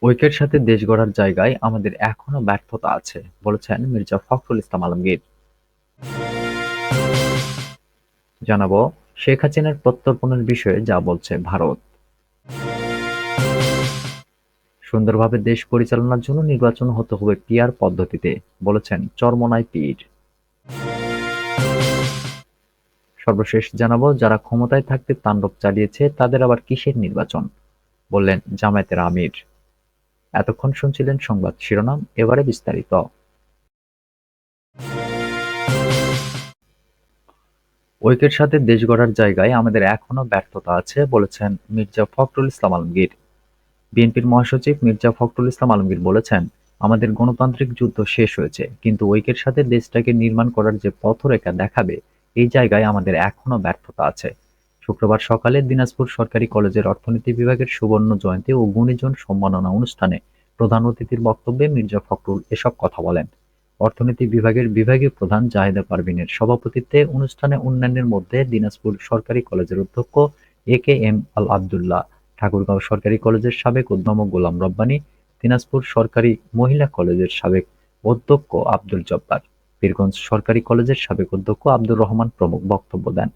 ঐক্যের সাথে দেশ গড়ার জায়গায় আমাদের এখনো ব্যর্থতা আছে, বলেছেন মির্জা ফখরুল ইসলাম আলমগীর। জানাবো শেখ হাসিনার প্রত্যর্পণের বিষয়ে যা বলছে ভারত। সুন্দরভাবে দেশ পরিচালনার জন্য নির্বাচন হতে হবে পিআর পদ্ধতিতে, বলেছেন চরমোনাই পীর। সর্বশেষ জানাবো যারা ক্ষমতায় থাকতে তাণ্ডব চালিয়েছে তাদের আবার কিসের নির্বাচন, বললেন জামায়াতের আমির। এতক্ষণ শুনছিলেন সংবাদ শিরোনাম, এবারে বিস্তারিত। ঐক্যের সাথে দেশ গড়ার জায়গায় আমাদের এখনো ব্যর্থতা আছে, বলেছেন মির্জা ফখরুল ইসলাম আলমগীর। বিএনপির মহাসচিব মির্জা ফখরুল ইসলাম আলমগীর বলেছেন, আমাদের গণতান্ত্রিক যুদ্ধ শেষ হয়েছে, কিন্তু ঐক্যের সাথে দেশটাকে নির্মাণ করার যে পথরেখা দেখাবে এই জায়গায় আমাদের এখনো ব্যর্থতা আছে। শুক্রবার সকালে দিনাজপুর সরকারি কলেজের অর্থনীতি বিভাগের সুবর্ণ জয়ন্তী ও গুণীজন সম্মাননা অনুষ্ঠানে প্রধান অতিথির বক্তব্যে মির্জা ফখরুল এসব কথা বলেন। অর্থনীতি বিভাগের বিভাগীয় প্রধান জাহেদা পারভীনের সভাপতিত্বে অনুষ্ঠানে অন্যান্যের মধ্যে দিনাজপুর সরকারি কলেজের অধ্যক্ষ এ.কে.এম. আল আবদুল্লাহ, ঠাকুরগাঁও সরকারি কলেজের সাবেক অধ্যাপক গোলাম রব্বানী, দিনাজপুর সরকারি মহিলা কলেজের সাবেক অধ্যক্ষ আব্দুল জব্বার, পীরগঞ্জ সরকারি কলেজের সাবেক অধ্যক্ষ আব্দুর রহমান প্রমুখ বক্তব্য দেন।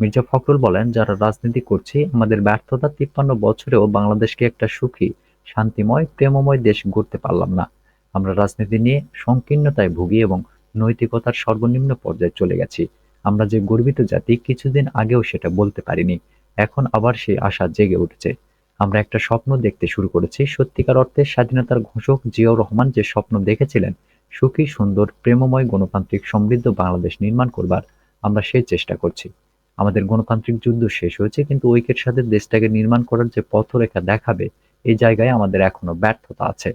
মির্জা ফখরুল বলেন, যারা রাজনীতি করছি আমাদের ব্যর্থতা ৫৩ বছরেও বাংলাদেশকে একটা সুখী, শান্তিময়, প্রেমময় দেশ গড়তে পারলাম না। আমরা রাজনীতি নিয়ে সংকীর্ণতায় ভুগি এবং নৈতিকতার সর্বনিম্ন পর্যায়ে চলে গেছি। আমরা যে গর্বিত জাতি, কিছুদিন আগেও সেটা বলতে পারিনি। এখন আবার সেই আশা জেগে উঠেছে। আমরা একটা স্বপ্ন দেখতে শুরু করেছি। সত্যিকার অর্থে স্বাধীনতার ঘোষক জিয়াউর রহমান যে স্বপ্ন দেখেছিলেন, সুখী, সুন্দর, প্রেমময়, গণতান্ত্রিক, সমৃদ্ধ বাংলাদেশ নির্মাণ করবার, আমরা সেই চেষ্টা করছি। আমাদের গণতান্ত্রিক যুদ্ধ শেষ হয়েছে, কিন্তু ঐক্যের সাথে দেশটাকে নির্মাণ করার যে পথরেখা দেখাবে এই জায়গায় আমাদের এখনো ব্যর্থতা আছে।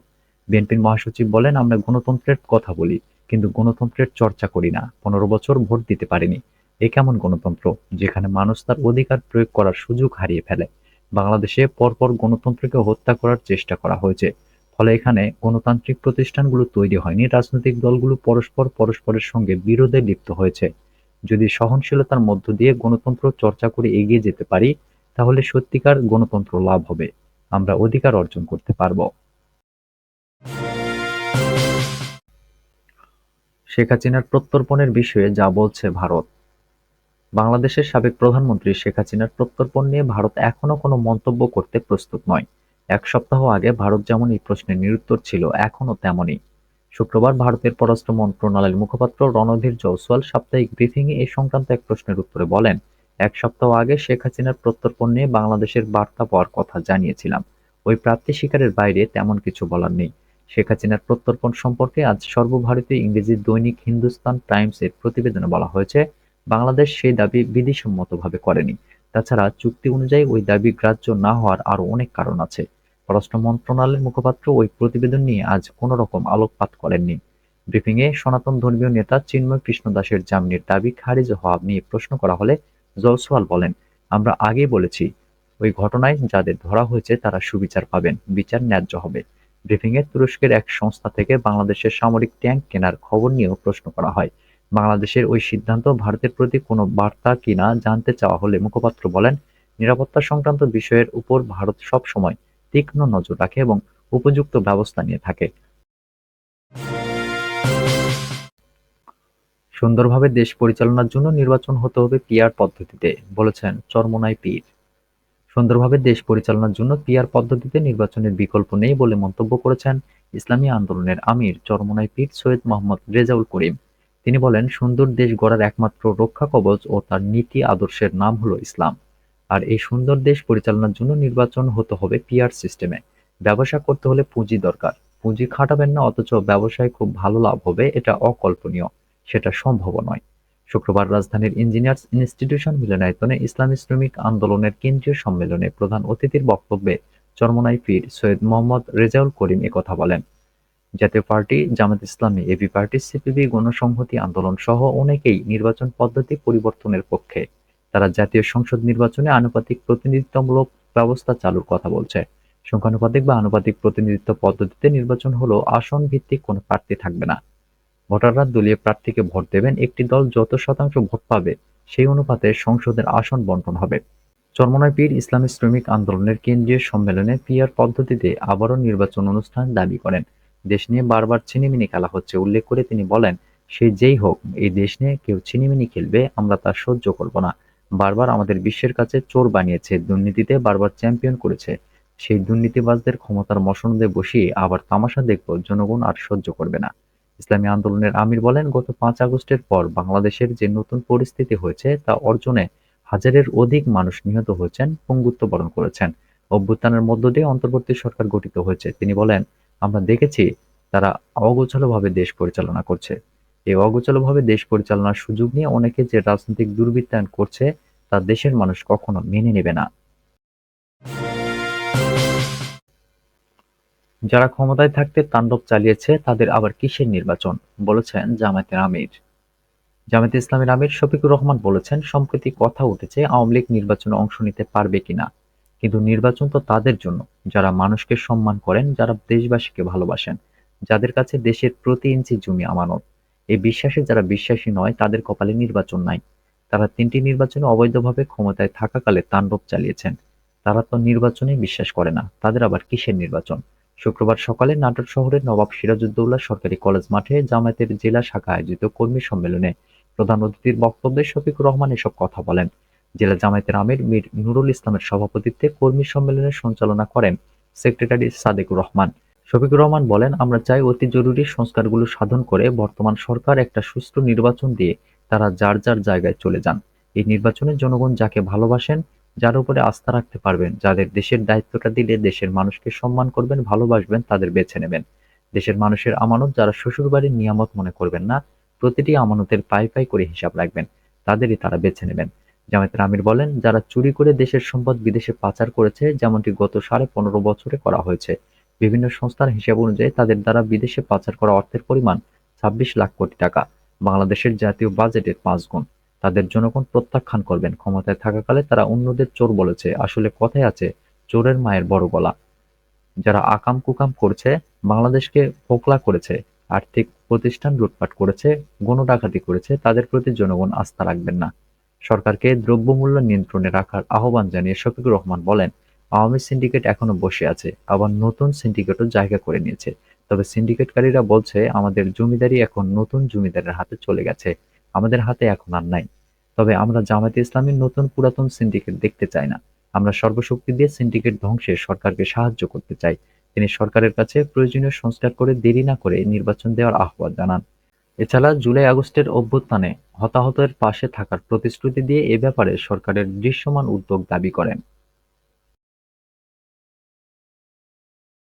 বিএনপির মহাসচিব বলেন, আমরা গণতন্ত্রের কথা বলি, কিন্তু গণতন্ত্রের চর্চা করি না। ১৫ বছর ভোট দিতে পারিনি। এ কেমন গণতন্ত্র, যেখানে মানুষ তার অধিকার প্রয়োগ করার সুযোগ হারিয়ে ফেলে? বাংলাদেশে পরপর গণতন্ত্রকে হত্যা করার চেষ্টা করা হয়েছে। ফলে এখানে গণতান্ত্রিক প্রতিষ্ঠানগুলো তৈরি হয়নি, রাজনৈতিক দলগুলো পরস্পরের সঙ্গে বিরোধে লিপ্ত হয়েছে। যদি সহনশীলতার মধ্য দিয়ে গণতন্ত্র চর্চা করে এগিয়ে যেতে পারি, তাহলে সত্যিকার গণতন্ত্র লাভ হবে। আমরা অধিকার অর্জন করতে পারব। শেখ হাসিনার প্রত্যর্পণের বিষয়ে যা বলছে ভারত। বাংলাদেশের সাবেক প্রধানমন্ত্রী শেখ হাসিনার প্রত্যর্পণ নিয়ে ভারত এখনো কোনো মন্তব্য করতে প্রস্তুত নয়। এক সপ্তাহ আগে ভারত যেমন এই প্রশ্নের নিরুত্তর ছিল, এখনো তেমনই। শুক্রবার ভারতের পররাষ্ট্র মন্ত্রণালয়ের মুখপাত্র রণধীর জয়সওয়াল সাপ্তাহিক ব্রিফিংয়ে এ সংক্রান্ত এক প্রশ্নের উত্তরে বলেন, এক সপ্তাহ আগে শেখ হাসিনার প্রত্যর্পণ নিয়ে বাংলাদেশের বার্তা পাওয়ার কথা জানিয়েছিলাম। ওই প্রাপ্তি স্বীকারের বাইরে তেমন কিছু বলার নেই। শেখ হাসিনার প্রত্যর্পণ সম্পর্কে আজ সর্বভারতীয় ইংরেজি দৈনিক হিন্দুস্তান টাইমস-এর প্রতিবেদনে বলা হয়েছে, বাংলাদেশ সেই দাবি বিধিসম্মতভাবে করেনি। তাছাড়া চুক্তি অনুযায়ী ওই দাবি গ্রাহ্য না হওয়ার আরও অনেক কারণ আছে। পররাষ্ট্র মন্ত্রণালয়ের মুখপাত্র ওই প্রতিবেদন নিয়ে আজ কোনো রকম আলোকপাত করেননি। ব্রিফিংয়ে সনাতন ধর্মীয় নেতা চিন্ময় কৃষ্ণ দাসের জামিনের দাবি খারিজ হওয়া নিয়ে প্রশ্ন করা হলে জয়সওয়াল বলেন, আমরা আগেই বলেছি, ওই ঘটনায় যাদের ধরা হয়েছে তারা সুবিচার পাবেন, বিচার ন্যায্য হবে। ব্রিফিংয়ে তুরস্কের এক সংস্থা থেকে বাংলাদেশের সামরিক ট্যাঙ্ক কেনার খবর নিয়েও প্রশ্ন করা হয়। বাংলাদেশের ওই সিদ্ধান্ত ভারতের প্রতি কোনো বার্তা কিনা জানতে চাওয়া হলে মুখপাত্র বলেন, নিরাপত্তা সংক্রান্ত বিষয়ের উপর ভারত সবসময় তীক্ষ্ণ নজর রাখে এবং উপযুক্ত ব্যবস্থা নিয়ে থাকে। সুন্দরভাবে দেশ পরিচালনার জন্য নির্বাচন হতে হবে পিআর পদ্ধতিতে, বলেছেন চরমোনাই পীর। সুন্দরভাবে দেশ পরিচালনার জন্য পিআর পদ্ধতিতে নির্বাচনের বিকল্প নেই বলে মন্তব্য করেছেন ইসলামী আন্দোলনের আমির চরমোনাই পীর সৈয়দ মোহাম্মদ রেজাউল করিম। তিনি বলেন, সুন্দর দেশ গড়ার একমাত্র রক্ষা কবচ ও তার নীতি আদর্শের নাম হলো ইসলাম। আর এই সুন্দর দেশ পরিচালনার জন্য নির্বাচন হতে হবে পিআর সিস্টেমে। ব্যবসা করতে হলে পুঁজি দরকার। পুঁজি খাটাবেন না অথচ ব্যবসায় খুব ভালো লাভ হবে, এটা অকল্পনীয়। সেটা সম্ভব নয়। শুক্রবার রাজধানীর ইঞ্জিনিয়ার্স ইনস্টিটিউশন মিলনায়তনে ইসলামী শ্রমিক আন্দোলনের কেন্দ্রীয় সম্মেলনে প্রধান অতিথির বক্তব্যে চরমোনাই পীর সৈয়দ মোহাম্মদ রেজাউল করিম একথা বলেন। জাতীয় পার্টি, জামায়াত ইসলামী, এবি পার্টি, সিপিবি, গণসংহতি আন্দোলন সহ অনেকেই নির্বাচন পদ্ধতি পরিবর্তনের পক্ষে। তারা জাতীয় সংসদ নির্বাচনে আনুপাতিক প্রতিনিধিত্বমূলক ব্যবস্থা চালুর কথা বলছে। সংখ্যানুপাতিক বা আনুপাতিক প্রতিনিধিত্ব পদ্ধতিতে নির্বাচন হলেও আসন ভিত্তিক কোনো প্রার্থী থাকবে না। ভোটাররা দলীয় প্রার্থীকে ভোট দেবেন। একটি দল যত শতাংশ ভোট পাবে সেই অনুপাতে সংসদের আসন বণ্টন হবে। চরমোনাই পীর ইসলামী শ্রমিক আন্দোলনের কেন্দ্রীয় সম্মেলনে পিআর পদ্ধতিতে আবারও নির্বাচন অনুষ্ঠান দাবি করেন। দেশ নিয়ে বারবার ছিনিমিনি খেলা হচ্ছে উল্লেখ করে তিনি বলেন, সে যেই হোক, এই দেশ নিয়ে কেউ ছিনিমিনি খেলবে, আমরা তা সহ্য করব না। বারবার আমাদের বিশ্বের কাছে চোর বানিয়েছে, দুর্নীতিতে বারবার চ্যাম্পিয়ন করেছে। সেই দুর্নীতিবাজদের ক্ষমতার মসনদে বসিয়ে আবার তামাশা দেখব, জনগণ আর সহ্য করবে না। ইসলামী আন্দোলনের আমির বলেন, গত 5 আগস্টের পর বাংলাদেশের যে নতুন পরিস্থিতি হয়েছে তা অর্জনে হাজারের অধিক মানুষ নিহত হয়েছেন, পঙ্গুত্ব বরণ করেছেন। অভ্যুত্থানের মধ্য দিয়ে অন্তর্বর্তী সরকার গঠিত হয়েছে। তিনি বলেন, আমরা দেখেছি তারা অগোছালোভাবে দেশ পরিচালনা করছে। এই অগোছালোভাবে দেশ পরিচালনার সুযোগ নিয়ে অনেকে যে রাজনৈতিক দুর্বৃত্তায়ন করছে তা দেশের মানুষ কখনো মেনে নেবে না। যারা ক্ষমতায় থাকতে তাণ্ডব চালিয়েছে তাদের আবার কিসের নির্বাচন, বলেছেন জামায়াতের আমির। জামায়াতে ইসলামীর আমির শফিকুর রহমান বলেছেন, সম্প্রতি কথা উঠেছে আওয়ামী লীগ নির্বাচনে অংশ নিতে পারবে কিনা। কিন্তু নির্বাচন তো তাদের জন্য যারা মানুষকে সম্মান করেন, যারা দেশবাসীকে ভালোবাসেন, যাদের কাছে দেশের প্রতি ইঞ্চি জমি আমানত। এই বিশ্বাসে যারা বিশ্বাসী নয় তাদের কপালে নির্বাচন নাই। তারা 3টি নির্বাচনে অবৈধভাবে ক্ষমতায় থাকাকালে তাণ্ডব চালিয়েছেন। তারা তো নির্বাচনে বিশ্বাস করে না, তাদের আবার কিসের নির্বাচন। শুক্রবার সকালে নাটোর শহরের নবাব সিরাজউদ্দৌলা সরকারি কলেজ মাঠে জামায়াতের জেলা শাখা আয়োজিত কর্মী সম্মেলনে প্রধান অতিথির বক্তব্যে শফিকুর রহমান এসব কথা বলেন। জেলা জামায়াতের আমির মীর নুরুল ইসলামের সভাপতিত্বে কর্মী সম্মেলনের সঞ্চালনা করেন সেক্রেটারি সাদেকুর রহমান। শফিকুর রহমান বলেন, আমরা চাই অতি জরুরি সংস্কারগুলো সাধন করে বর্তমান সরকার একটা সুষ্ঠু নির্বাচন দিয়ে তারা যার যার জায়গায় চলে যান। এই নির্বাচনে জনগণ যাকে ভালোবাসেন, যার উপরে আস্থা রাখতে পারবেন, যাদের দেশের দায়িত্বটা দিলে দেশের মানুষকে সম্মান করবেন, ভালোবাসবেন, তাদের বেছে নেবেন। দেশের মানুষের আমানত যারা শ্বশুরবাড়ির নিয়ামত মনে করবেন না, প্রতিটি আমানতের পাই পাই করে হিসাব রাখবেন, তাদেরই তারা বেছে নেবেন। জামায়াতের আমির বলেন, যারা চুরি করে দেশের সম্পদ বিদেশে পাচার করেছে, যেমনটি গত 15.5 বছরে করা হয়েছে, বিভিন্ন সংস্থার হিসাব অনুযায়ী তাদের দ্বারা বিদেশে পাচার করা অর্থের পরিমাণ 26 লাখ কোটি টাকা, বাংলাদেশের জাতীয় বাজেটের 5 গুণ। তাদের জনগণ প্রত্যাখ্যান করবেন। ক্ষমতায় থাকাকালে তারা অন্যদের চোর বলেছে, আসলে কথায় আছে, চোরের মায়ের বড় গলা। যারা আকাম কুকাম করছে, বাংলাদেশকে ফোকলা করেছে, আর্থিক প্রতিষ্ঠান লুটপাট করেছে, গণ ডাকাতি করেছে, তাদের প্রতি জনগণ আস্থা রাখবেন না। সরকারকে দ্রব্যমূল্য নিয়ন্ত্রণে রাখার আহ্বান জানিয়ে শফিকুর রহমান বলেন, আওয়ামী সিন্ডিকেট এখনো বসে আছে, আবার নতুন সিন্ডিকেটও জায়গা করে নিয়েছে। তবে সিন্ডিকেটকারীরা বলছে, আমাদের জমিদারি এখন নতুন জমিদারের হাতে চলে গেছে, আমাদের হাতে এখন আর নাই। তবে আমরা জামায়াতে ইসলামীর নতুন পুরাতন সিন্ডিকেট দেখতে চাই না। আমরা সর্বশক্তি দিয়ে সিন্ডিকেট ধ্বংসে সরকারকে সাহায্য করতে চাই। তিনি সরকারের কাছে প্রয়োজনীয় সংস্কার করে দেরি না করে নির্বাচন দেওয়ার আহ্বান জানান। এছাড়া জুলাই-আগস্টের অভ্যুত্থানে হতাহতের পাশে থাকার প্রতিশ্রুতি দিয়ে এ ব্যাপারে সরকারের দৃশ্যমান উদ্যোগ দাবি করেন।